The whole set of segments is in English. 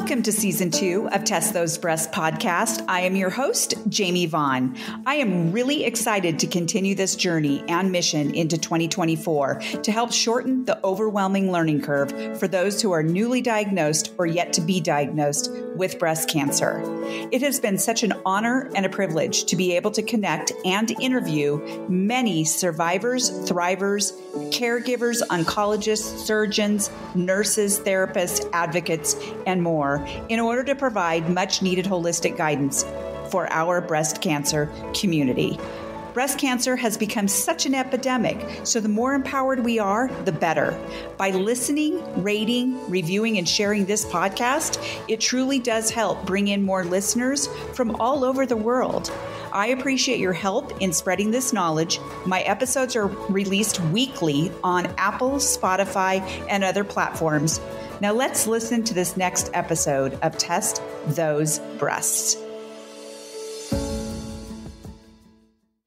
Welcome to Season 2 of Test Those Breasts podcast. I am your host, Jamie Vaughn. I am really excited to continue this journey and mission into 2024 to help shorten the overwhelming learning curve for those who are newly diagnosed or yet to be diagnosed with breast cancer. It has been such an honor and a privilege to be able to connect and interview many survivors, thrivers, caregivers, oncologists, surgeons, nurses, therapists, advocates, and more in order to provide much needed holistic guidance for our breast cancer community. Breast cancer has become such an epidemic, so the more empowered we are, the better. By listening, rating, reviewing, and sharing this podcast, it truly does help bring in more listeners from all over the world. I appreciate your help in spreading this knowledge. My episodes are released weekly on Apple, Spotify, and other platforms. Now let's listen to this next episode of Test Those Breasts.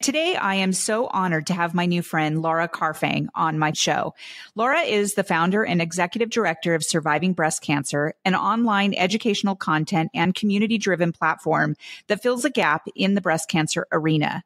Today, I am so honored to have my new friend, Laura Carfang, on my show. Laura is the founder and executive director of Surviving Breast Cancer, an online educational content and community-driven platform that fills a gap in the breast cancer arena.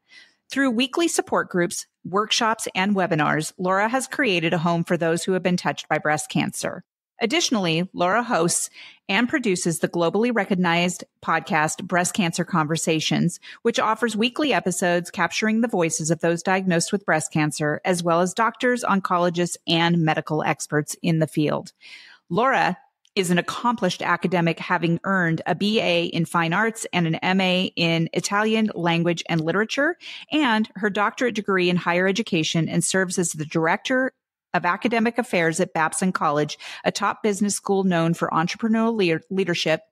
Through weekly support groups, workshops, and webinars, Laura has created a home for those who have been touched by breast cancer. Additionally, Laura hosts and produces the globally recognized podcast Breast Cancer Conversations, which offers weekly episodes capturing the voices of those diagnosed with breast cancer, as well as doctors, oncologists, and medical experts in the field. Laura is an accomplished academic, having earned a BA in Fine Arts and an MA in Italian Language and Literature, and her doctorate degree in higher education, and serves as the director of academic affairs at Babson College, a top business school known for entrepreneurial leadership.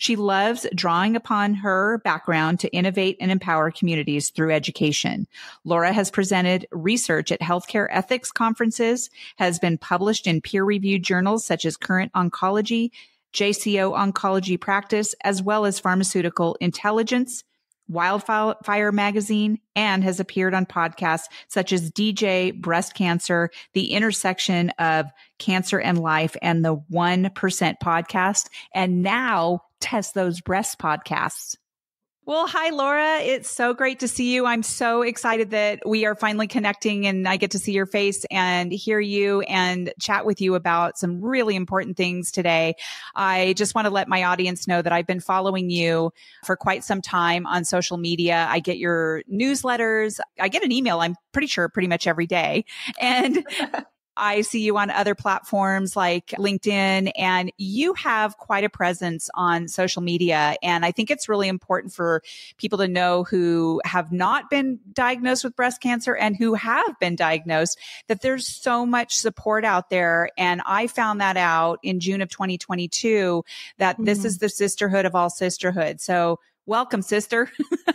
She loves drawing upon her background to innovate and empower communities through education. Laura has presented research at healthcare ethics conferences, has been published in peer-reviewed journals such as Current Oncology, JCO Oncology Practice, as well as Pharmaceutical Intelligence, Wildfire Magazine, and has appeared on podcasts such as DJ Breast Cancer, The Intersection of Cancer and Life, and the 1% Podcast, and now Test Those Breasts podcasts. Well, hi, Laura. It's so great to see you. I'm so excited that we are finally connecting and I get to see your face and hear you and chat with you about some really important things today. I just want to let my audience know that I've been following you for quite some time on social media. I get your newsletters. I get an email, I'm pretty sure, pretty much every day. And I see you on other platforms like LinkedIn, and you have quite a presence on social media. And I think it's really important for people to know who have not been diagnosed with breast cancer and who have been diagnosed that there's so much support out there. And I found that out in June of 2022, that this is the sisterhood of all sisterhood. So welcome, sister.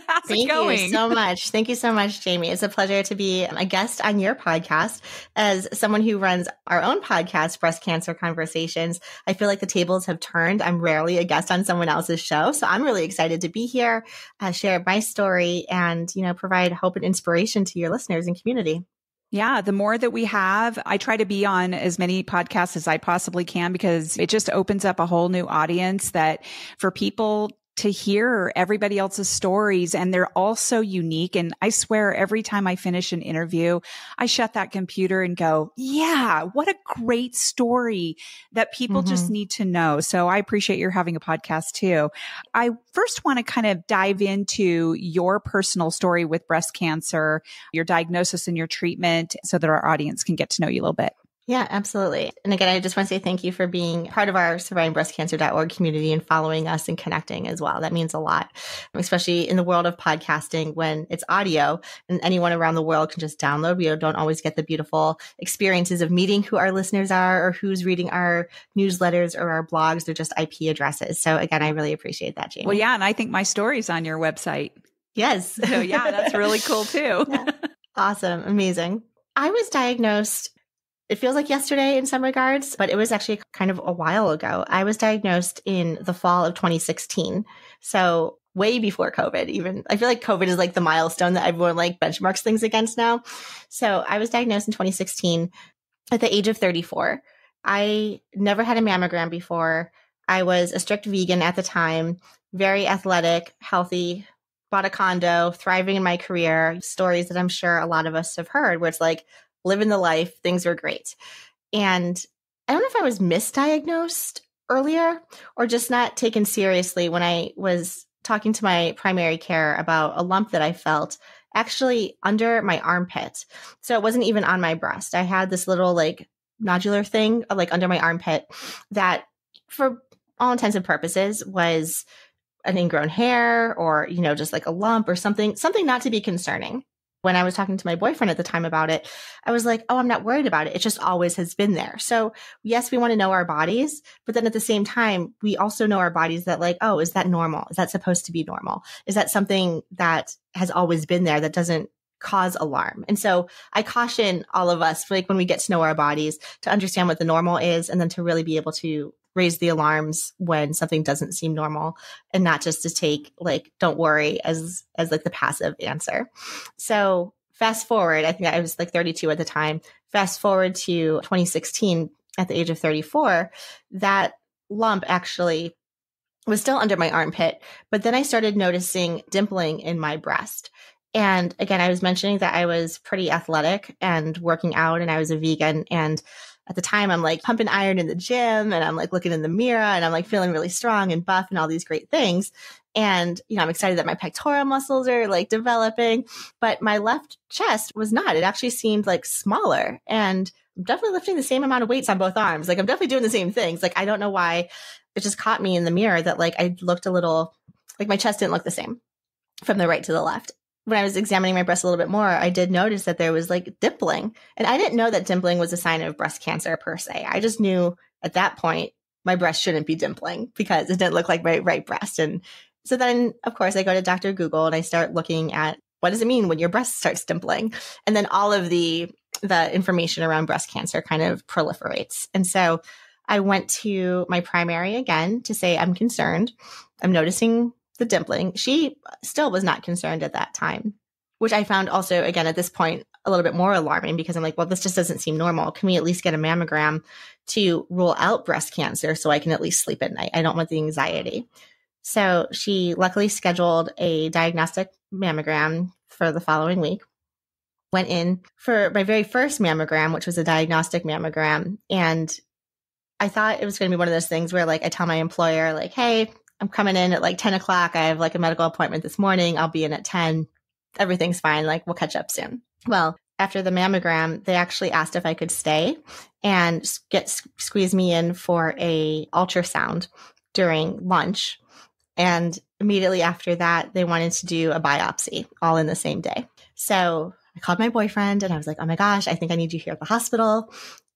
How's it going? Thank you so much. Thank you so much, Jamie. It's a pleasure to be a guest on your podcast. As someone who runs our own podcast, Breast Cancer Conversations, I feel like the tables have turned. I'm rarely a guest on someone else's show. So I'm really excited to be here, share my story, and, provide hope and inspiration to your listeners and community. Yeah, the more that we have, I try to be on as many podcasts as I possibly can, because it just opens up a whole new audience that for people to hear everybody else's stories, and they're all so unique. And I swear every time I finish an interview, I shut that computer and go, yeah, what a great story that people just need to know. So I appreciate your having a podcast too. I first want to kind of dive into your personal story with breast cancer, your diagnosis and your treatment, so that our audience can get to know you a little bit. Yeah, absolutely. And again, I just want to say thank you for being part of our survivingbreastcancer.org community and following us and connecting as well. That means a lot, especially in the world of podcasting when it's audio and anyone around the world can just download. We don't always get the beautiful experiences of meeting who our listeners are or who's reading our newsletters or our blogs. They're just IP addresses. So again, I really appreciate that, Jamie. Well, yeah. And I think my story's on your website. Yes. So yeah, that's really cool too. Yeah. Awesome. Amazing. I was diagnosed, it feels like yesterday in some regards, but it was actually kind of a while ago. I was diagnosed in the fall of 2016. So way before COVID even. I feel like COVID is like the milestone that everyone like benchmarks things against now. So I was diagnosed in 2016 at the age of 34. I never had a mammogram before. I was a strict vegan at the time, very athletic, healthy, bought a condo, thriving in my career, stories that I'm sure a lot of us have heard where it's like living the life, things were great. And I don't know if I was misdiagnosed earlier or just not taken seriously when I was talking to my primary care about a lump that I felt actually under my armpit. So it wasn't even on my breast. I had this little like nodular thing like under my armpit that for all intents and purposes was an ingrown hair or, just like a lump or something not to be concerning. When I was talking to my boyfriend at the time about it, I was like, oh, I'm not worried about it. It just always has been there. So yes, we want to know our bodies, but then at the same time, we also know our bodies that like, oh, is that normal? Is that supposed to be normal? Is that something that has always been there that doesn't cause alarm? And so I caution all of us, like when we get to know our bodies, to understand what the normal is and then to really be able to raise the alarms when something doesn't seem normal and not just to take like, don't worry as like the passive answer. So fast forward, I think I was like 32 at the time, fast forward to 2016 at the age of 34, that lump actually was still under my armpit, but then I started noticing dimpling in my breast. And again, I was mentioning that I was pretty athletic and working out and I was a vegan. And at the time, I'm like pumping iron in the gym and I'm like looking in the mirror and I'm like feeling really strong and buff and all these great things. And, I'm excited that my pectoral muscles are like developing, but my left chest was not. It actually seemed like smaller and I'm definitely lifting the same amount of weights on both arms. Like I'm definitely doing the same things. Like, I don't know why it just caught me in the mirror that like I looked a little like my chest didn't look the same from the right to the left. When I was examining my breast a little bit more, I did notice that there was like dimpling. And I didn't know that dimpling was a sign of breast cancer per se. I just knew at that point, my breast shouldn't be dimpling because it didn't look like my right breast. And so then, of course, I go to Dr. Google and I start looking at what does it mean when your breast starts dimpling? And then all of the information around breast cancer kind of proliferates. And so I went to my primary again to say, I'm concerned. I'm noticing the dimpling. She still was not concerned at that time, which I found also, again, at this point, a little bit more alarming because I'm like, well, this just doesn't seem normal. Can we at least get a mammogram to rule out breast cancer so I can at least sleep at night? I don't want the anxiety. So she luckily scheduled a diagnostic mammogram for the following week. Went in for my very first mammogram, which was a diagnostic mammogram. And I thought it was going to be one of those things where like I tell my employer like, hey, I'm coming in at like 10 o'clock. I have like a medical appointment this morning. I'll be in at 10. Everything's fine. Like we'll catch up soon. Well, after the mammogram, they actually asked if I could stay and squeeze me in for a ultrasound during lunch. And immediately after that, they wanted to do a biopsy all in the same day. So I called my boyfriend and I was like, oh my gosh, I think I need you here at the hospital.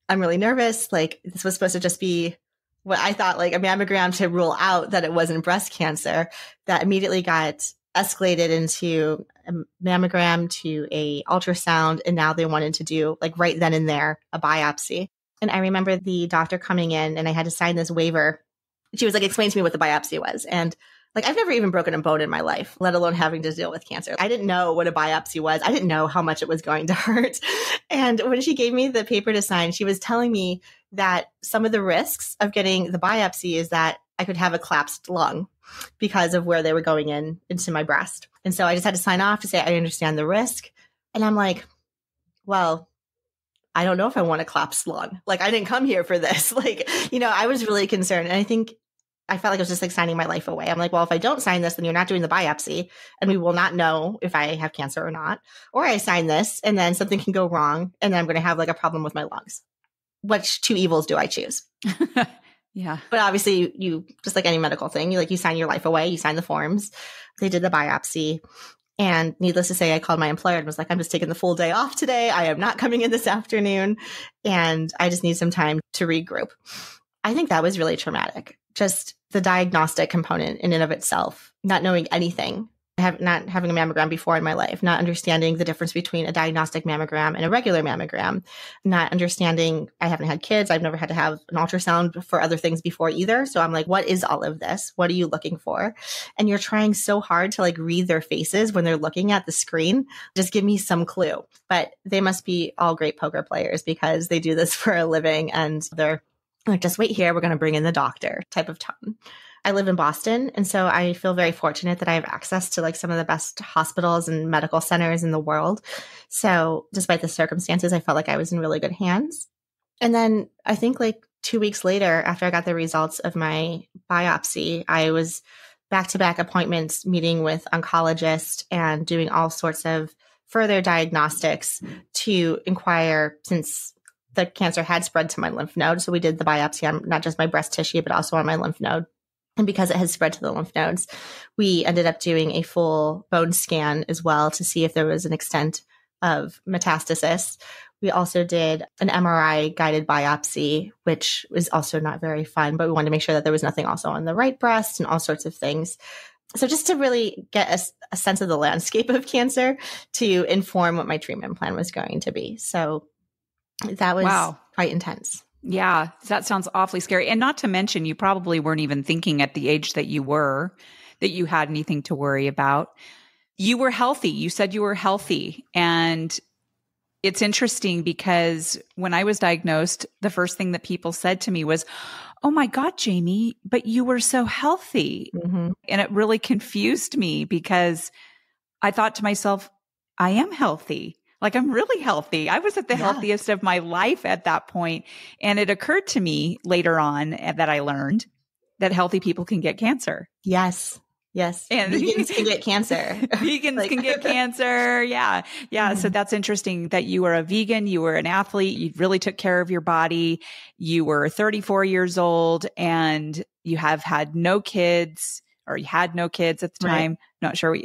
I'm really nervous. Like this was supposed to just be what I thought like a mammogram to rule out that it wasn't breast cancer. That immediately got escalated into a mammogram to a ultrasound. And now they wanted to do like right then and there a biopsy. And I remember the doctor coming in and I had to sign this waiver. She was like, explain to me what the biopsy was. And like, I've never even broken a bone in my life, let alone having to deal with cancer. I didn't know what a biopsy was. I didn't know how much it was going to hurt. And when she gave me the paper to sign, she was telling me that some of the risks of getting the biopsy is that I could have a collapsed lung because of where they were going into my breast. And so I just had to sign off to say, I understand the risk. And I'm like, well, I don't know if I want a collapsed lung. Like, I didn't come here for this. Like, I was really concerned. And I think I felt like I was just like signing my life away. I'm like, well, if I don't sign this, then you're not doing the biopsy and we will not know if I have cancer or not. Or I sign this and then something can go wrong and then I'm going to have like a problem with my lungs. Which two evils do I choose? Yeah. But obviously you just like any medical thing, you sign your life away, you sign the forms. They did the biopsy. And needless to say, I called my employer and was like, I'm just taking the full day off today. I am not coming in this afternoon. And I just need some time to regroup. I think that was really traumatic. Just the diagnostic component in and of itself, not knowing anything, not having a mammogram before in my life, not understanding the difference between a diagnostic mammogram and a regular mammogram, not understanding I haven't had kids. I've never had to have an ultrasound for other things before either. So I'm like, what is all of this? What are you looking for? And you're trying so hard to like read their faces when they're looking at the screen. Just give me some clue. But they must be all great poker players because they do this for a living and they're like, just wait here. We're going to bring in the doctor type of tone. I live in Boston. And so I feel very fortunate that I have access to like some of the best hospitals and medical centers in the world. So despite the circumstances, I felt like I was in really good hands. And then I think like 2 weeks later, after I got the results of my biopsy, I was back-to-back appointments meeting with oncologists and doing all sorts of further diagnostics to inquire, since the cancer had spread to my lymph node. So we did the biopsy on not just my breast tissue, but also on my lymph node. And because it had spread to the lymph nodes, we ended up doing a full bone scan as well to see if there was an extent of metastasis. We also did an MRI guided biopsy, which was also not very fun, but we wanted to make sure that there was nothing also on the right breast and all sorts of things. So just to really get a sense of the landscape of cancer to inform what my treatment plan was going to be. So that was quite intense. Yeah, that sounds awfully scary. And not to mention, you probably weren't even thinking at the age that you were that you had anything to worry about. You were healthy. You said you were healthy. And it's interesting because when I was diagnosed, the first thing that people said to me was, "Oh my God, Jamie, but you were so healthy." Mm-hmm. And it really confused me because I thought to myself, I am healthy. Like, I'm really healthy. I was at the healthiest of my life at that point. And it occurred to me later on that I learned that healthy people can get cancer. Yes. Yes. And vegans can get cancer. Vegans can get cancer. Yeah. Yeah. Mm-hmm. So that's interesting that you were a vegan. You were an athlete. You really took care of your body. You were 34 years old and you have had no kids, or you had no kids at the time. Right. Not sure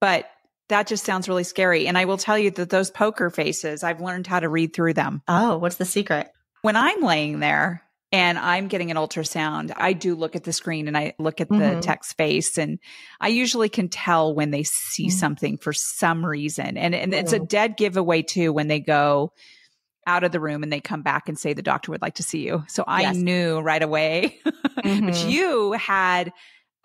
but that just sounds really scary. And I will tell you that those poker faces, I've learned how to read through them. Oh, what's the secret? When I'm laying there and I'm getting an ultrasound, I do look at the screen and I look at the tech's face, and I usually can tell when they see something for some reason. And it's a dead giveaway too when they go out of the room and they come back and say the doctor would like to see you. So I knew right away. But you had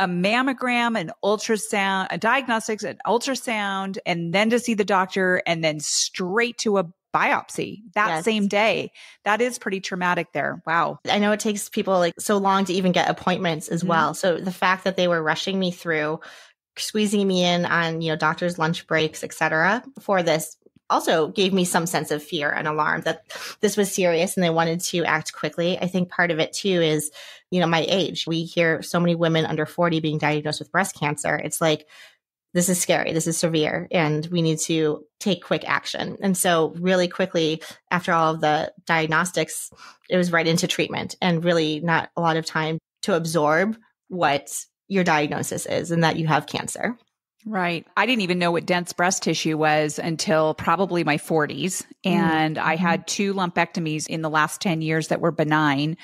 a mammogram, an ultrasound, a diagnostics, an ultrasound, and then to see the doctor, and then straight to a biopsy that same day. That is pretty traumatic there. Wow. I know it takes people like so long to even get appointments as well. So the fact that they were rushing me through, squeezing me in on, doctor's lunch breaks, et cetera, for this also gave me some sense of fear and alarm that this was serious and they wanted to act quickly. I think part of it too is, my age. We hear so many women under 40 being diagnosed with breast cancer. It's like, this is scary. This is severe, and we need to take quick action. And so really quickly after all of the diagnostics, it was right into treatment, and really not a lot of time to absorb what your diagnosis is and that you have cancer. Right. I didn't even know what dense breast tissue was until probably my 40s. And I had 2 lumpectomies in the last 10 years that were benign.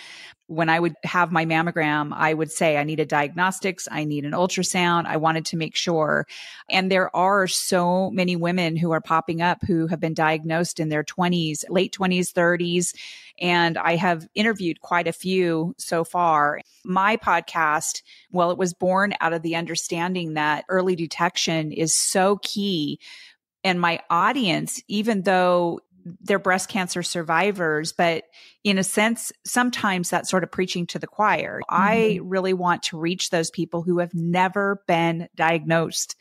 When I would have my mammogram, I would say, I need a diagnostics, I need an ultrasound. I wanted to make sure. And there are so many women who are popping up who have been diagnosed in their 20s, late 20s, 30s. And I have interviewed quite a few so far. My podcast, well, it was born out of the understanding that early detection is so key. And my audience, even though they're breast cancer survivors, but in a sense, sometimes that's sort of preaching to the choir. I really want to reach those people who have never been diagnosed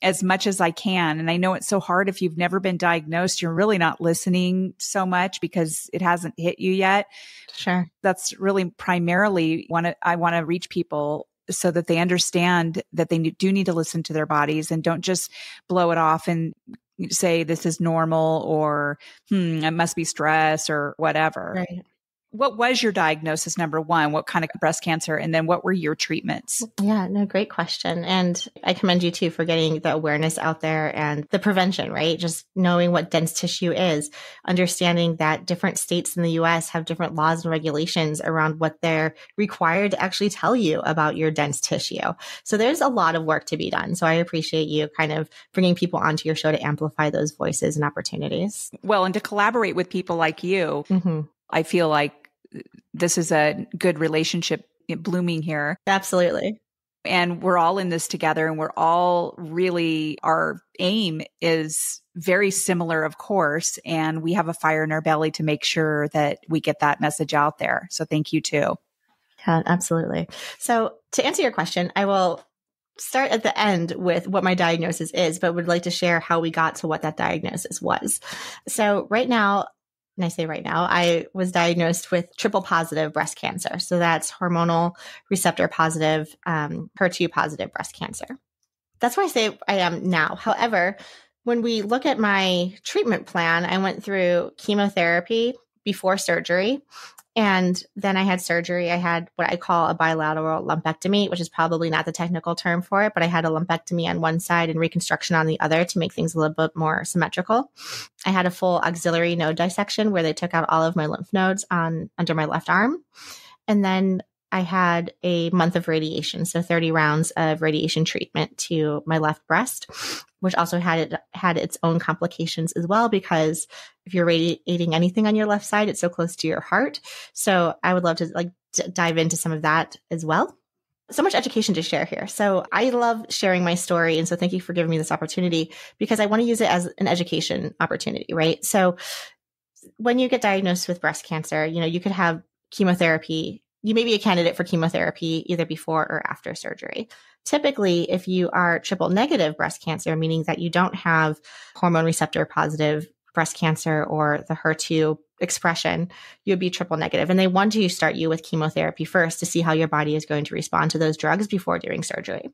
as much as I can. And I know it's so hard if you've never been diagnosed, you're really not listening so much because it hasn't hit you yet. Sure. That's really primarily I want to reach people so that they understand that they do need to listen to their bodies and don't just blow it off and say this is normal or it must be stress or whatever. Right. What was your diagnosis, number one? What kind of breast cancer? And then what were your treatments? Yeah, no, great question. And I commend you too for getting the awareness out there and the prevention, right? Just knowing what dense tissue is, understanding that different states in the US have different laws and regulations around what they're required to actually tell you about your dense tissue. So there's a lot of work to be done. So I appreciate you kind of bringing people onto your show to amplify those voices and opportunities. Well, and to collaborate with people like you, I feel like this is a good relationship blooming here. Absolutely. And we're all in this together, and we're all really, our aim is very similar, of course. And we have a fire in our belly to make sure that we get that message out there. So thank you too. Yeah, absolutely. So to answer your question, I will start at the end with what my diagnosis is, but would like to share how we got to what that diagnosis was. So right now, and I say right now, I was diagnosed with triple positive breast cancer. So that's hormonal receptor positive, HER2 positive breast cancer. That's where I say I am now. However, when we look at my treatment plan, I went through chemotherapy before surgery. And then I had surgery. I had what I call a bilateral lumpectomy, which is probably not the technical term for it, but I had a lumpectomy on one side and reconstruction on the other to make things a little bit more symmetrical. I had a full axillary node dissection where they took out all of my lymph nodes under my left arm. And then I had a month of radiation, so 30 rounds of radiation treatment to my left breast, which also had its own complications as well, because if you're radiating anything on your left side, it's so close to your heart. So I would love to dive into some of that as well. So much education to share here. So I love sharing my story. And so thank you for giving me this opportunity, because I want to use it as an education opportunity, right? So when you get diagnosed with breast cancer, you could have chemotherapy. You may be a candidate for chemotherapy either before or after surgery. Typically, if you are triple negative breast cancer, meaning that you don't have hormone receptor positive breast cancer or the HER2 expression, you would be triple negative. And they want to start you with chemotherapy first to see how your body is going to respond to those drugs before doing surgery.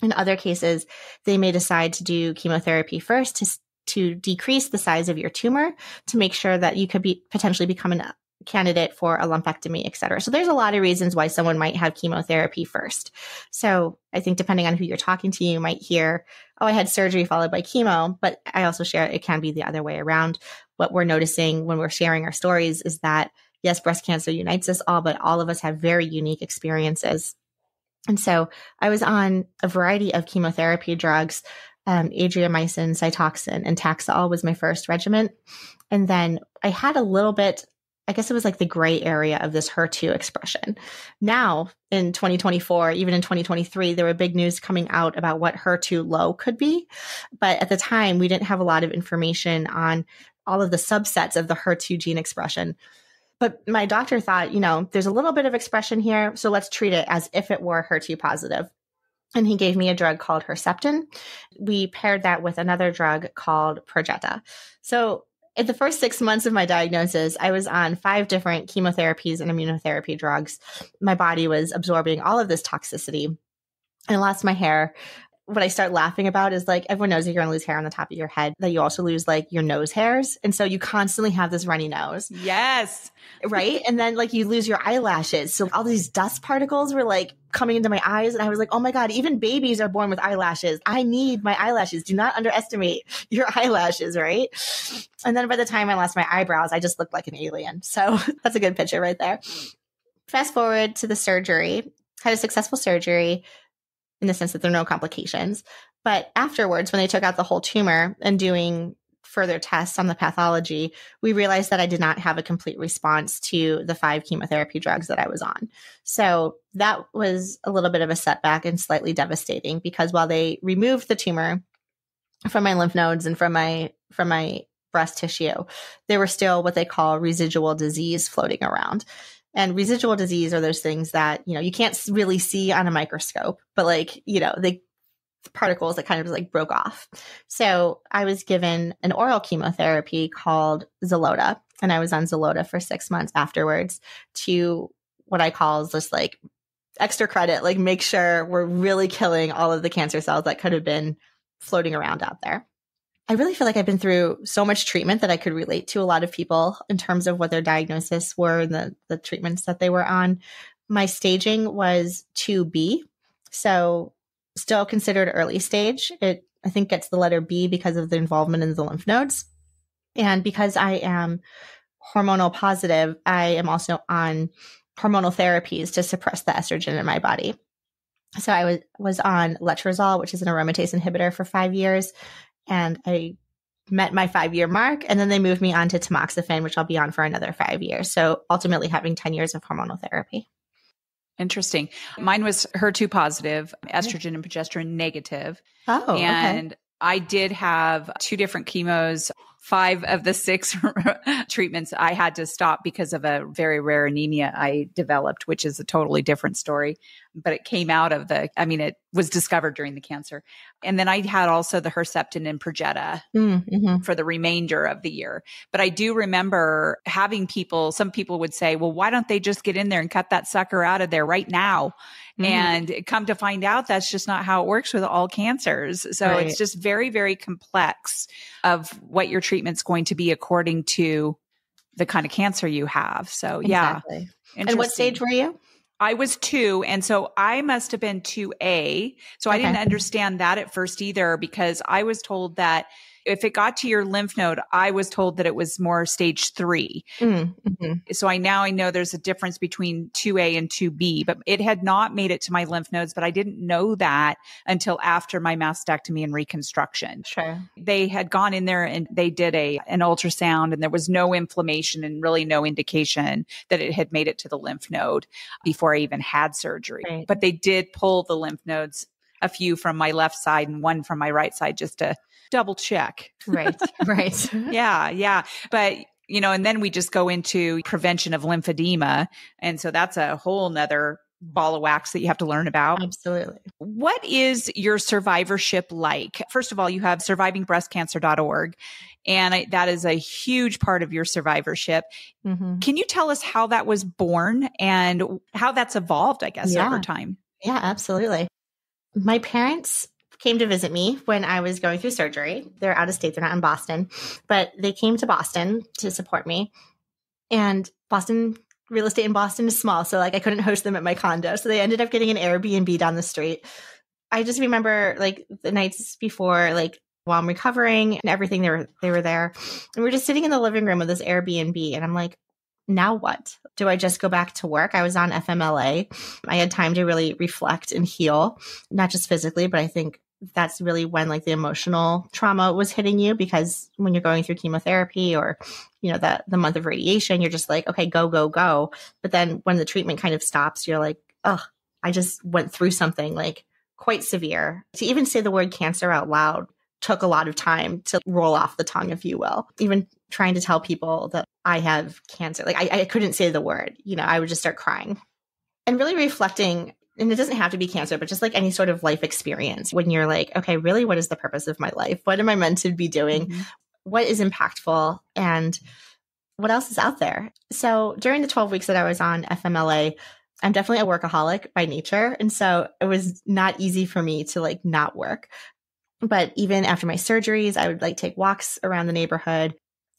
In other cases, they may decide to do chemotherapy first to decrease the size of your tumor, to make sure that you could potentially become a candidate for a lumpectomy, et cetera. So there's a lot of reasons why someone might have chemotherapy first. So I think depending on who you're talking to, you might hear, oh, I had surgery followed by chemo, but I also share it can be the other way around. What we're noticing when we're sharing our stories is that, yes, breast cancer unites us all, but all of us have very unique experiences. And so I was on a variety of chemotherapy drugs. Adriamycin, Cytoxan, and Taxol was my first regimen. And then I had a little bit, I guess it was like the gray area of this HER2 expression. Now in 2024, even in 2023, there were big news coming out about what HER2 low could be. But at the time, we didn't have a lot of information on all of the subsets of the HER2 gene expression. But my doctor thought, there's a little bit of expression here, so let's treat it as if it were HER2 positive. And he gave me a drug called Herceptin. We paired that with another drug called Perjeta. So in the first 6 months of my diagnosis, I was on 5 different chemotherapies and immunotherapy drugs. My body was absorbing all of this toxicity. I lost my hair. What I start laughing about is everyone knows that you're going to lose hair on the top of your head, that you also lose your nose hairs. And so you constantly have this runny nose. Yes. Right. And then you lose your eyelashes. So all these dust particles were coming into my eyes. And I was like, oh my God, even babies are born with eyelashes. I need my eyelashes. Do not underestimate your eyelashes. Right. And then by the time I lost my eyebrows, I just looked like an alien. So that's a good picture right there. Fast forward to the surgery, had a successful surgery, in the sense that there are no complications. But afterwards, when they took out the whole tumor and doing further tests on the pathology, we realized that I did not have a complete response to the 5 chemotherapy drugs that I was on. So that was a little bit of a setback and slightly devastating, because while they removed the tumor from my lymph nodes and from my breast tissue, there were still what they call residual disease floating around. And residual disease are those things that, you can't really see on a microscope, but the particles that kind of broke off. So I was given an oral chemotherapy called Xeloda, and I was on Xeloda for 6 months afterwards to what I call just extra credit, make sure we're really killing all of the cancer cells that could have been floating around out there. I really feel like I've been through so much treatment that I could relate to a lot of people in terms of what their diagnosis were and the treatments that they were on. My staging was 2B, so still considered early stage. It, I think, gets the letter B because of the involvement in the lymph nodes. And because I am hormonal positive, I am also on hormonal therapies to suppress the estrogen in my body. So I was on letrozole, which is an aromatase inhibitor, for 5 years. And I met my 5-year mark, and then they moved me on to tamoxifen, which I'll be on for another 5 years. So ultimately having 10 years of hormonal therapy. Interesting. Mine was HER2 positive, estrogen and progesterone negative. Oh, and I did have 2 different chemos. 5 of the 6 treatments I had to stop because of a very rare anemia I developed, which is a totally different story. But it came out of it was discovered during the cancer. And then I had also the Herceptin and Perjeta for the remainder of the year. But I do remember having some people would say, well, why don't they just get in there and cut that sucker out of there right now? And come to find out that's just not how it works with all cancers. So It's just very, very complex of what your treatment's going to be according to the kind of cancer you have. So exactly. And what stage were you? I was 2. And so I must have been 2A. So I didn't understand that at first either, because I was told that if it got to your lymph node, I was told that it was more stage 3. So I know there's a difference between 2A and 2B, but it had not made it to my lymph nodes, but I didn't know that until after my mastectomy and reconstruction. Sure. They had gone in there and they did an ultrasound, and there was no inflammation and really no indication that it had made it to the lymph node before I even had surgery. Right. But they did pull the lymph nodes, a few from my left side and 1 from my right side, just to double check. Right. Yeah. But, and then we just go into prevention of lymphedema. And so that's a whole nother ball of wax that you have to learn about. Absolutely. What is your survivorship like? First of all, you have survivingbreastcancer.org, and that is a huge part of your survivorship. Can you tell us how that was born and how that's evolved, I guess, over time? Yeah, absolutely. My parents came to visit me when I was going through surgery. They're out of state. They're not in Boston, but they came to Boston to support me. And real estate in Boston is small. So I couldn't host them at my condo. So they ended up getting an Airbnb down the street. I just remember the nights before, while I'm recovering and everything, they were there. And we're just sitting in the living room of this Airbnb. And I'm like, now what? Do I just go back to work? I was on FMLA. I had time to really reflect and heal, not just physically, but I think that's really when the emotional trauma was hitting you, because when you're going through chemotherapy or, the month of radiation, you're just okay, go, go, go. But then when the treatment kind of stops, you're like, oh, I just went through something quite severe. To even say the word cancer out loud took a lot of time to roll off the tongue, if you will. Even trying to tell people that I have cancer, I couldn't say the word, I would just start crying. And really reflecting, and it doesn't have to be cancer, but just any sort of life experience, when you're okay, really, what is the purpose of my life? What am I meant to be doing? What is impactful? And what else is out there? So during the 12 weeks that I was on FMLA, I'm definitely a workaholic by nature. And so it was not easy for me to not work. But even after my surgeries, I would take walks around the neighborhood.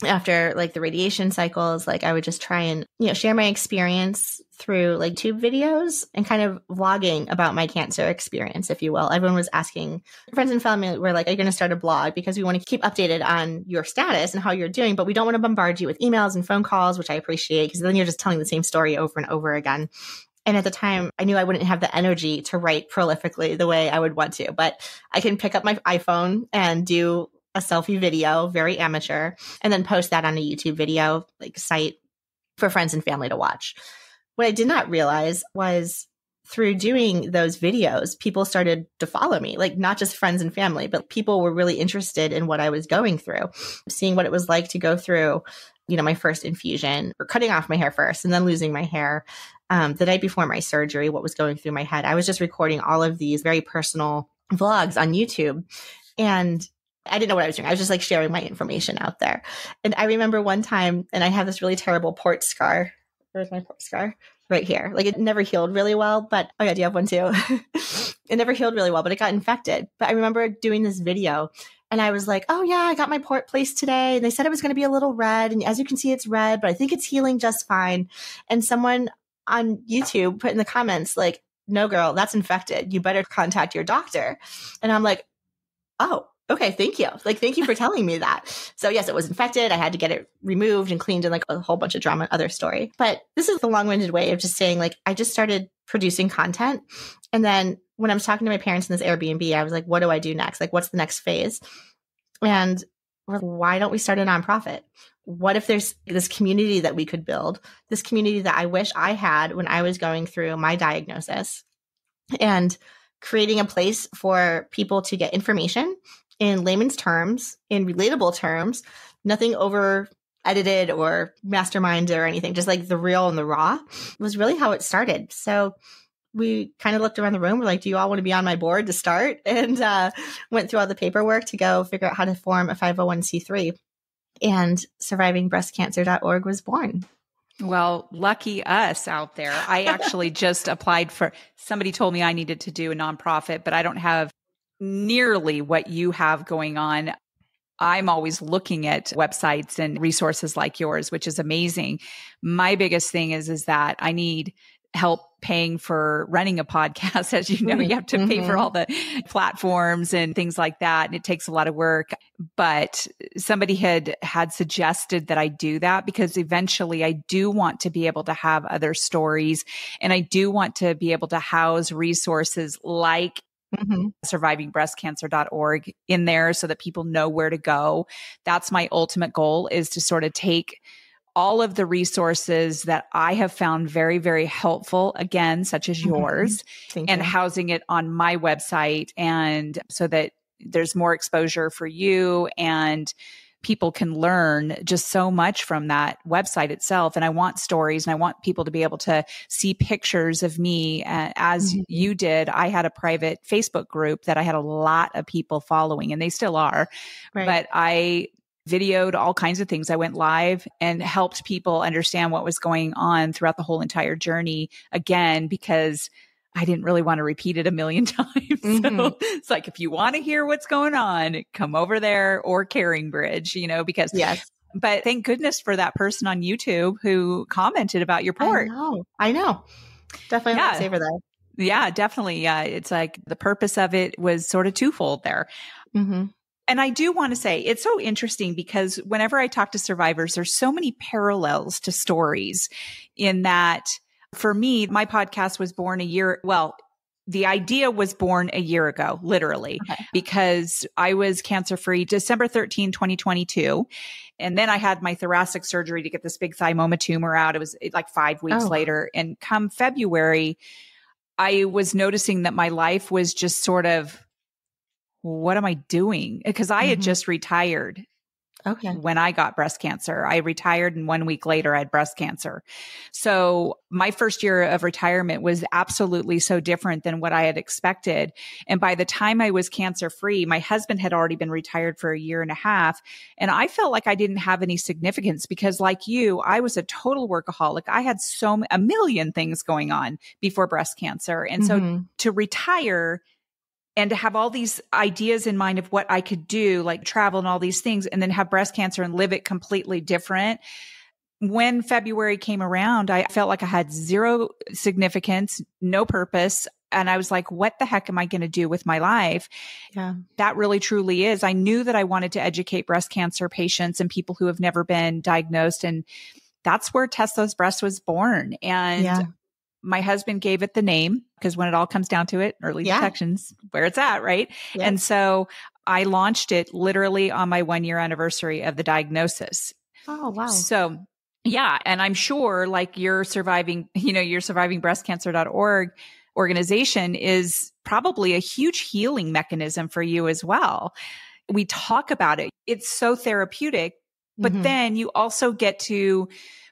After the radiation cycles, I would just try and, share my experience through tube videos and kind of vlogging about my cancer experience, if you will. Everyone was asking, friends and family were are you going to start a blog? Because we want to keep updated on your status and how you're doing, but we don't want to bombard you with emails and phone calls, which I appreciate, because then you're just telling the same story over and over again. And at the time, I knew I wouldn't have the energy to write prolifically the way I would want to, but I can pick up my iPhone and do a selfie video, very amateur, and then post that on a YouTube video site for friends and family to watch. What I did not realize was through doing those videos, people started to follow me, not just friends and family, but people were really interested in what I was going through, seeing what it was like to go through, my first infusion, or cutting off my hair first and then losing my hair. The night before my surgery, what was going through my head. I was just recording all of these very personal vlogs on YouTube, and I didn't know what I was doing. I was just sharing my information out there. And I remember one time, and I have this really terrible port scar. Where's my port scar? Right here. It never healed really well, but oh yeah, do you have one too? It never healed really well, but it got infected. But I remember doing this video, and I was like, oh yeah, I got my port placed today. And they said it was going to be a little red. And as you can see, it's red, but I think it's healing just fine. And someone on YouTube put in the comments, no girl, that's infected. You better contact your doctor. And I'm like, oh, okay, thank you. Thank you for telling me that. So yes, it was infected. I had to get it removed and cleaned, and a whole bunch of drama, other story. But this is the long-winded way of just saying, I just started producing content. And then when I was talking to my parents in this Airbnb, I was like, what do I do next? What's the next phase? And we're like, why don't we start a nonprofit? What if there's this community that we could build, this community that I wish I had when I was going through my diagnosis, and creating a place for people to get information in layman's terms, in relatable terms, nothing over edited or masterminded or anything, just like the real and the raw was really how it started. So we kind of looked around the room. We're like, do you all want to be on my board to start? And went through all the paperwork to go figure out how to form a 501c3. And survivingbreastcancer.org was born. Well, lucky us out there. I actually just applied for, somebody told me I needed to do a nonprofit, but I don't have nearly what you have going on. I'm always looking at websites and resources like yours, which is amazing. My biggest thing is that I need help paying for running a podcast. As you know, you have to pay for all the platforms and things like that. And it takes a lot of work. But somebody had suggested that I do that because eventually I do want to be able to have other stories. And I do want to be able to house resources like survivingbreastcancer.org in there so that people know where to go. That's my ultimate goal, is to sort of take all of the resources that I have found very, very helpful, again, such as yours, and housing it on my website, and so that there's more exposure for you and people can learn just so much from that website itself. And I want stories, and I want people to be able to see pictures of me as you did. I had a private Facebook group that I had a lot of people following, and they still are, but I videoed all kinds of things. I went live and helped people understand what was going on throughout the whole entire journey, again, because I didn't really want to repeat it a million times. So it's like, if you want to hear what's going on, come over there, or Caring Bridge, because but thank goodness for that person on YouTube who commented about your port. I know. Definitely a lifesaver there. Yeah, definitely. Yeah. It's like the purpose of it was sort of twofold there. And I do want to say it's so interesting because whenever I talk to survivors, there's so many parallels to stories in that. For me, my podcast was born the idea was born a year ago, literally, because I was cancer-free December 13, 2022. And then I had my thoracic surgery to get this big thymoma tumor out. It was like 5 weeks later. And come February, I was noticing that my life was just sort of, what am I doing? Because I had just retired. When I got breast cancer, I retired, and 1 week later I had breast cancer. So my first year of retirement was absolutely so different than what I had expected. And by the time I was cancer free, my husband had already been retired for a year and a half. And I felt like I didn't have any significance because, like you, I was a total workaholic. I had a million things going on before breast cancer. And so to retire and to have all these ideas in mind of what I could do, like travel and all these things, and then have breast cancer and live it completely different. When February came around, I felt like I had zero significance, no purpose. And I was like, what the heck am I going to do with my life? That really truly is. I knew that I wanted to educate breast cancer patients and people who have never been diagnosed. And that's where Test Those Breasts was born. And my husband gave it the name because when it all comes down to it, early detection's where it's at, right? And so I launched it literally on my 1 year anniversary of the diagnosis. Oh, wow. So and I'm sure like your survivingbreastcancer.org organization is probably a huge healing mechanism for you as well. We talk about it. It's so therapeutic, but then you also get to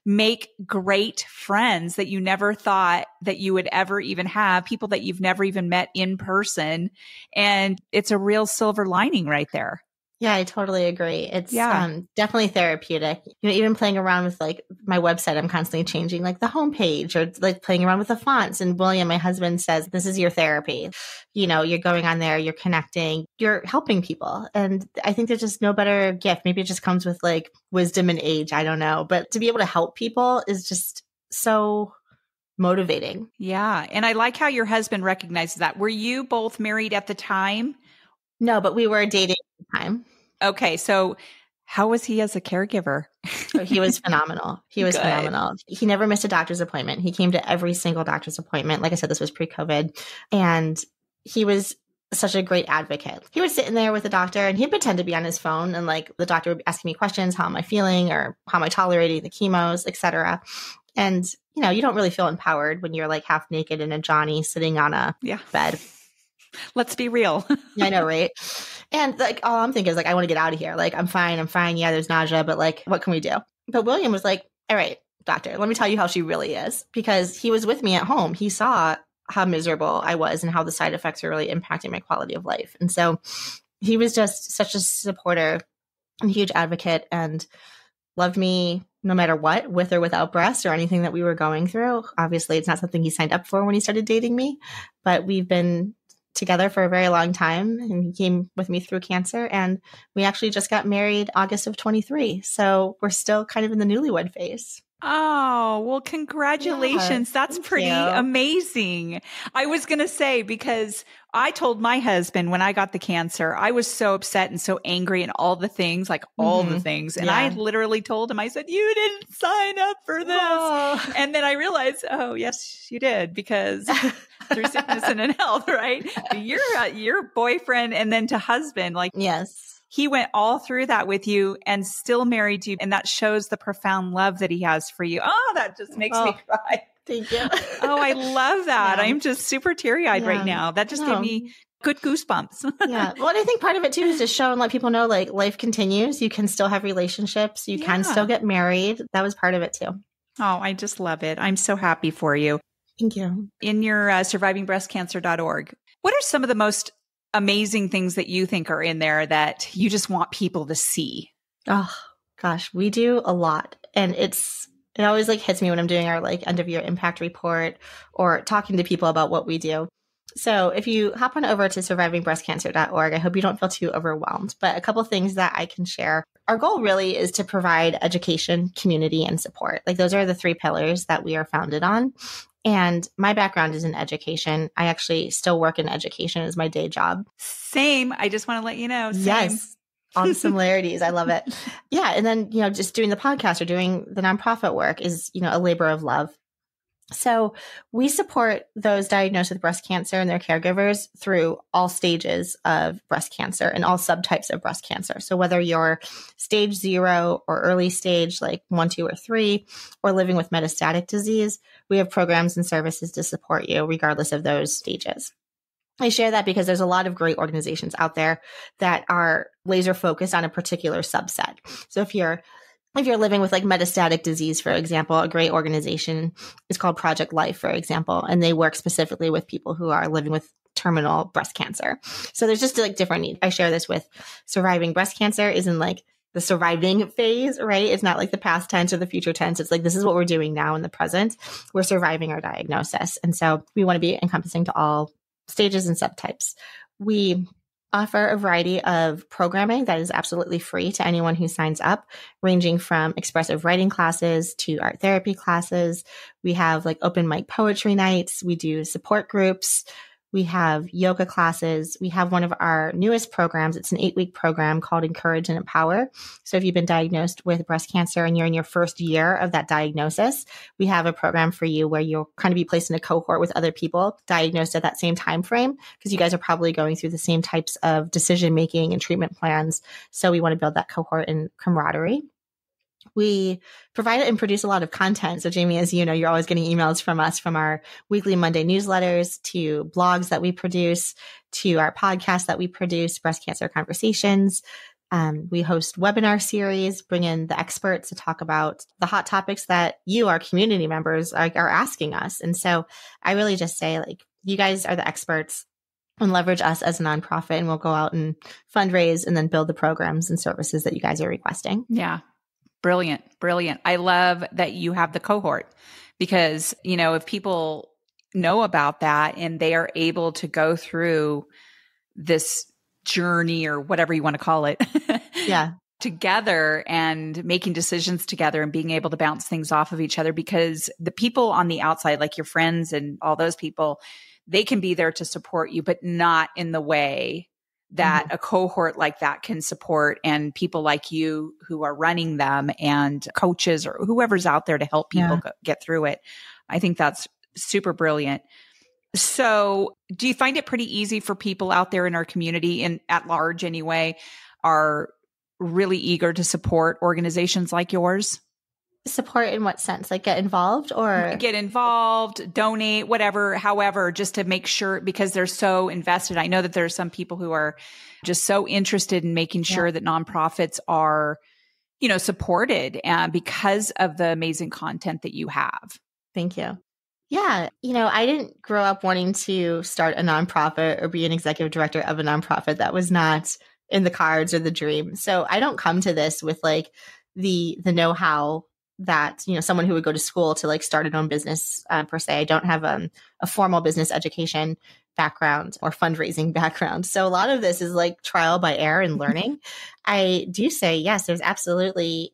make great friends that you never thought that you would ever even have, people that you've never even met in person. And it's a real silver lining right there. Yeah, I totally agree. It's definitely therapeutic. Even playing around with like my website, I'm constantly changing like the homepage or like playing around with the fonts. And William, my husband, says, this is your therapy. You're going on there, you're connecting, you're helping people. And I think there's just no better gift. Maybe it just comes with like wisdom and age. I don't know. But to be able to help people is just so motivating. Yeah. And I like how your husband recognizes that. Were you both married at the time? No, but we were dating at the time. Okay. So how was he as a caregiver? He was phenomenal. He was phenomenal. He never missed a doctor's appointment. He came to every single doctor's appointment. Like I said, this was pre-COVID. And he was such a great advocate. He would sit in there with the doctor and he'd pretend to be on his phone. And like the doctor would be asking me questions. How am I feeling? Or how am I tolerating the chemos, et cetera. And, you don't really feel empowered when you're like half naked in a Johnny sitting on a bed. Let's be real. I know, right? And like, all I'm thinking is like, I want to get out of here. Like, I'm fine. Yeah, there's nausea, but like, what can we do? But William was like, all right, doctor, let me tell you how she really is, because he was with me at home. He saw how miserable I was and how the side effects were really impacting my quality of life. And so he was just such a supporter and huge advocate and loved me no matter what, with or without breasts or anything that we were going through. Obviously, it's not something he signed up for when he started dating me, but we've been together for a very long time, and he came with me through cancer, and we actually just got married August of 23. So we're still kind of in the newlywed phase. Oh, well, congratulations. Yeah, That's pretty amazing. I was going to say, because I told my husband when I got the cancer, I was so upset and so angry and all the things, like all the things. And I literally told him, I said, you didn't sign up for this. Oh. And then I realized, oh, yes, you did, because through sickness and in health, right? Your boyfriend and then to husband, like, yes. He went all through that with you and still married you. And that shows the profound love that he has for you. Oh, that just makes me cry. Thank you. Oh, I love that. Yeah. I'm just super teary-eyed right now. That just gave me good goosebumps. Yeah. Well, and I think part of it too is to show and let people know, like, life continues. You can still have relationships. You can still get married. That was part of it too. Oh, I just love it. I'm so happy for you. Thank you. In your survivingbreastcancer.org, what are some of the most amazing things that you think are in there that you just want people to see? Oh gosh, we do a lot. And it always like hits me when I'm doing our like end of year impact report or talking to people about what we do. So if you hop on over to survivingbreastcancer.org, I hope you don't feel too overwhelmed, but a couple things that I can share. Our goal really is to provide education, community, and support. Like, those are the three pillars that we are founded on. And my background is in education. I actually still work in education as my day job. Same. I just want to let you know. Same. Yes. All the similarities. I love it. Yeah. And then, just doing the podcast or doing the nonprofit work is, a labor of love. So we support those diagnosed with breast cancer and their caregivers through all stages of breast cancer and all subtypes of breast cancer. So whether you're stage 0 or early stage, like 1, 2, or 3, or living with metastatic disease, we have programs and services to support you regardless of those stages. I share that because there's a lot of great organizations out there that are laser focused on a particular subset. So if you're living with like metastatic disease, for example, a great organization is called Project Life, for example, and they work specifically with people who are living with terminal breast cancer. So there's just like different needs. I share this with surviving breast cancer is in like the surviving phase, right? It's not like the past tense or the future tense. It's like, this is what we're doing now in the present. We're surviving our diagnosis. And so we want to be encompassing to all stages and subtypes. We offer a variety of programming that is absolutely free to anyone who signs up, ranging from expressive writing classes to art therapy classes. We have like open mic poetry nights. We do support groups. We have yoga classes. We have one of our newest programs. It's an 8-week program called Encourage and Empower. So if you've been diagnosed with breast cancer and you're in your first year of that diagnosis, we have a program for you where you'll kind of be placed in a cohort with other people diagnosed at that same time frame, because you guys are probably going through the same types of decision making and treatment plans. So we want to build that cohort and camaraderie. We provide and produce a lot of content. So Jamie, as you know, you're always getting emails from us, from our weekly Monday newsletters to blogs that we produce, to our podcast that we produce, Breast Cancer Conversations. We host webinar series, bring in the experts to talk about the hot topics that you, our community members, are asking us. And so I really just say, like, you guys are the experts, and leverage us as a nonprofit, and we'll go out and fundraise and then build the programs and services that you guys are requesting. Yeah. Brilliant. Brilliant. I love that you have the cohort, because, if people know about that and they are able to go through this journey or whatever you want to call it, together and making decisions together and being able to bounce things off of each other, because the people on the outside, like your friends and all those people, they can be there to support you, but not in the way that a cohort like that can support, and people like you who are running them, and coaches or whoever's out there to help people get through it. I think that's super brilliant. So do you find it pretty easy for people out there in our community, and at large anyway, are really eager to support organizations like yours? Support in what sense? Like get involved or? Get involved, donate, whatever, however, just to make sure, because they're so invested. I know that there are some people who are just so interested in making sure that nonprofits are, supported because of the amazing content that you have. Thank you. Yeah. I didn't grow up wanting to start a nonprofit or be an executive director of a nonprofit. That was not in the cards or the dream. So I don't come to this with like the know-how that, someone who would go to school to like start an own business per se. I don't have a formal business education background or fundraising background. So a lot of this is like trial by error and learning. I do say, yes, there's absolutely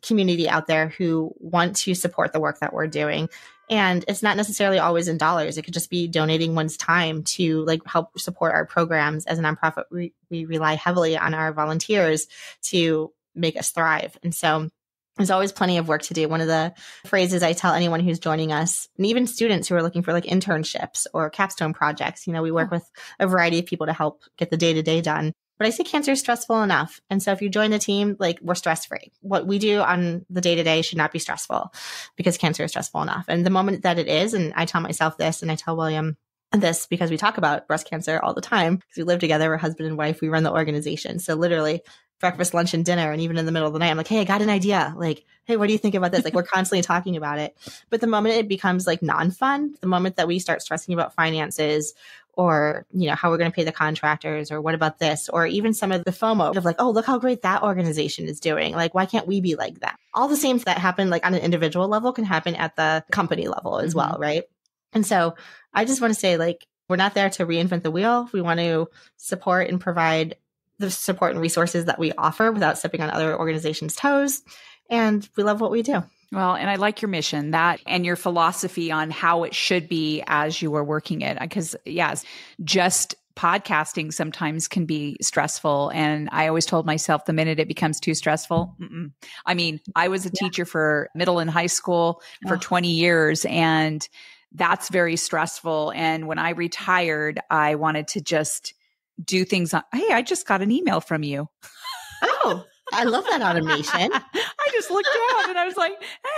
community out there who want to support the work that we're doing. And it's not necessarily always in dollars. It could just be donating one's time to like help support our programs. As a nonprofit, we rely heavily on our volunteers to make us thrive. And so there's always plenty of work to do. One of the phrases I tell anyone who's joining us, and even students who are looking for like internships or capstone projects, we work with a variety of people to help get the day-to-day done. But I say cancer is stressful enough. And so if you join the team, like we're stress-free. What we do on the day-to-day should not be stressful because cancer is stressful enough. And the moment that it is, and I tell myself this, and I tell William this because we talk about breast cancer all the time, because we live together, we're husband and wife, we run the organization. So literally breakfast, lunch, and dinner. And even in the middle of the night, I'm like, hey, I got an idea. Like, hey, what do you think about this? Like, we're constantly talking about it. But the moment it becomes like non-fun, the moment that we start stressing about finances or, how we're going to pay the contractors or what about this, or even some of the FOMO of like, oh, look how great that organization is doing. Like, why can't we be like that? All the same that happen like on an individual level can happen at the company level as well. Right. And so I just want to say like, we're not there to reinvent the wheel. We want to support and provide the support and resources that we offer without stepping on other organizations' toes. And we love what we do. Well, and I like your mission, that and your philosophy on how it should be as you are working it. Because yes, just podcasting sometimes can be stressful. And I always told myself the minute it becomes too stressful, I mean, I was a teacher for middle and high school for 20 years, and that's very stressful. And when I retired, I wanted to just do things on, hey, I just got an email from you. Oh, I love that automation. I just looked down and I was like,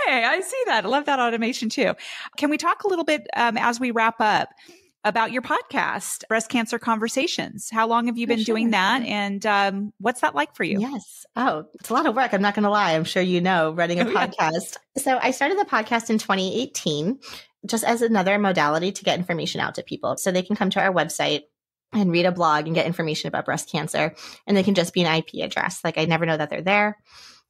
hey, I see that. I love that automation too. Can we talk a little bit as we wrap up about your podcast, Breast Cancer Conversations? How long have you been doing that? And what's that like for you? Yes. Oh, it's a lot of work. I'm not going to lie. I'm sure running a podcast. So I started the podcast in 2018 just as another modality to get information out to people. So they can come to our website and read a blog and get information about breast cancer. And they can just be an IP address. Like I never know that they're there.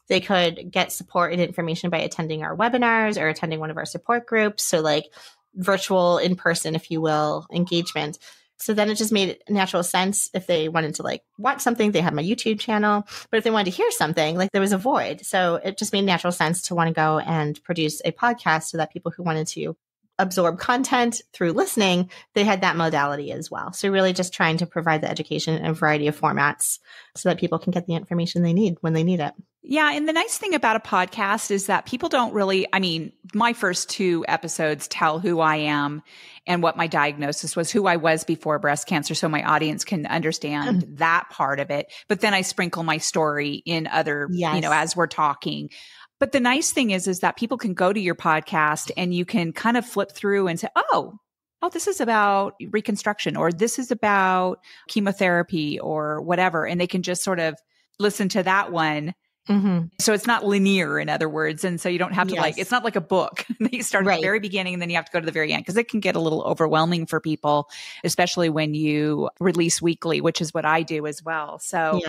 They could get support and information by attending our webinars or attending one of our support groups. So like virtual, in-person, if you will, engagement. So then it just made natural sense if they wanted to like watch something, they had my YouTube channel. But if they wanted to hear something, like there was a void. So it just made natural sense to want to go and produce a podcast so that people who wanted to absorb content through listening, they had that modality as well. So really just trying to provide the education in a variety of formats so that people can get the information they need when they need it. Yeah. And the nice thing about a podcast is that people don't really, my first 2 episodes tell who I am and what my diagnosis was, who I was before breast cancer, so my audience can understand that part of it. But then I sprinkle my story in other, as we're talking. But the nice thing is that people can go to your podcast and you can kind of flip through and say, oh, this is about reconstruction, or this is about chemotherapy or whatever. And they can just sort of listen to that one. So it's not linear, in other words. And so you don't have to it's not like a book. You start at the very beginning and then you have to go to the very end, because it can get a little overwhelming for people, especially when you release weekly, which is what I do as well. So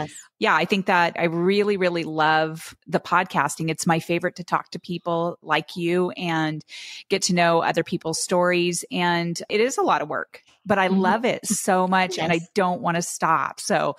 I think that I really, really love the podcasting. It's my favorite to talk to people like you and get to know other people's stories. And it is a lot of work, but I love it so much and I don't want to stop. So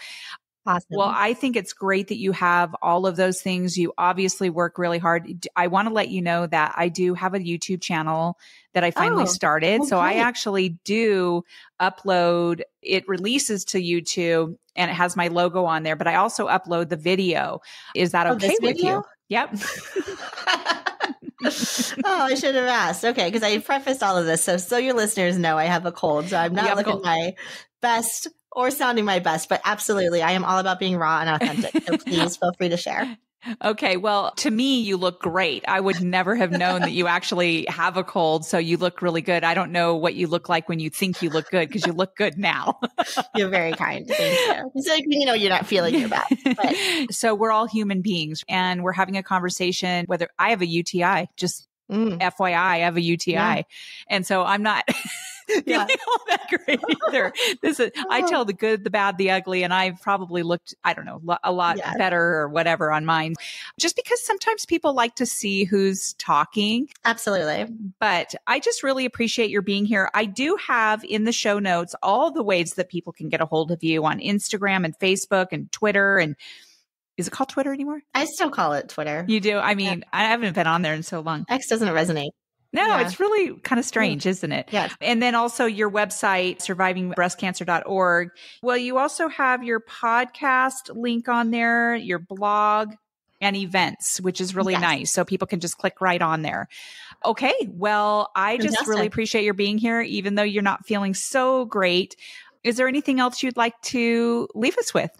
awesome. Well, I think it's great that you have all of those things. You obviously work really hard. I want to let you know that I do have a YouTube channel that I finally started. So I actually do upload, it releases to YouTube and it has my logo on there, but I also upload the video. Is that okay with you? Yep. I should have asked. Okay. Because I prefaced all of this. So your listeners know I have a cold. So I'm not looking my best or sounding my best, but absolutely, I am all about being raw and authentic. So please feel free to share. Okay. Well, to me, you look great. I would never have known that you actually have a cold. So you look really good. I don't know what you look like when you think you look good because you look good now. You're very kind. Thank you. It's like, you're not feeling your best. But. So we're all human beings and we're having a conversation, whether I have a UTI, just FYI, I have a UTI. Yeah. And so I'm not feeling all that great either. I tell the good, the bad, the ugly, and I've probably looked, I don't know, a lot better or whatever on mine. Just because sometimes people like to see who's talking. Absolutely. But I just really appreciate your being here. I do have in the show notes all the ways that people can get a hold of you on Instagram and Facebook and Twitter. And is it called Twitter anymore? I still call it Twitter. You do? I mean, I haven't been on there in so long. X doesn't resonate. No, it's really kind of strange, isn't it? Yes. And then also your website, survivingbreastcancer.org. Well, you also have your podcast link on there, your blog and events, which is really nice. So people can just click right on there. Okay. Well, I just really appreciate your being here, even though you're not feeling so great. Is there anything else you'd like to leave us with?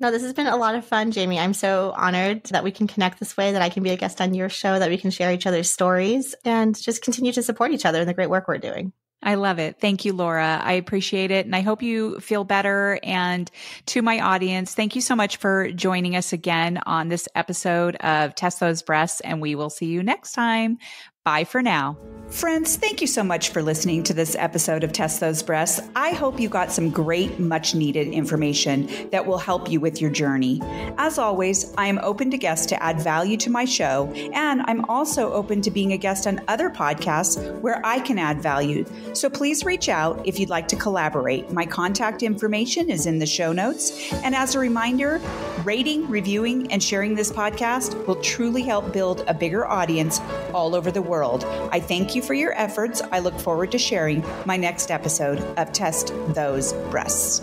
No, this has been a lot of fun, Jamie. I'm so honored that we can connect this way, that I can be a guest on your show, that we can share each other's stories and just continue to support each other in the great work we're doing. I love it. Thank you, Laura. I appreciate it. And I hope you feel better. And to my audience, thank you so much for joining us again on this episode of Test Those Breasts. And we will see you next time. Bye for now. Friends, thank you so much for listening to this episode of Test Those Breasts. I hope you got some great, much needed information that will help you with your journey. As always, I am open to guests to add value to my show, and I'm also open to being a guest on other podcasts where I can add value. So please reach out if you'd like to collaborate. My contact information is in the show notes. And as a reminder, rating, reviewing, and sharing this podcast will truly help build a bigger audience all over the world. I thank you for your efforts. I look forward to sharing my next episode of Test Those Breasts.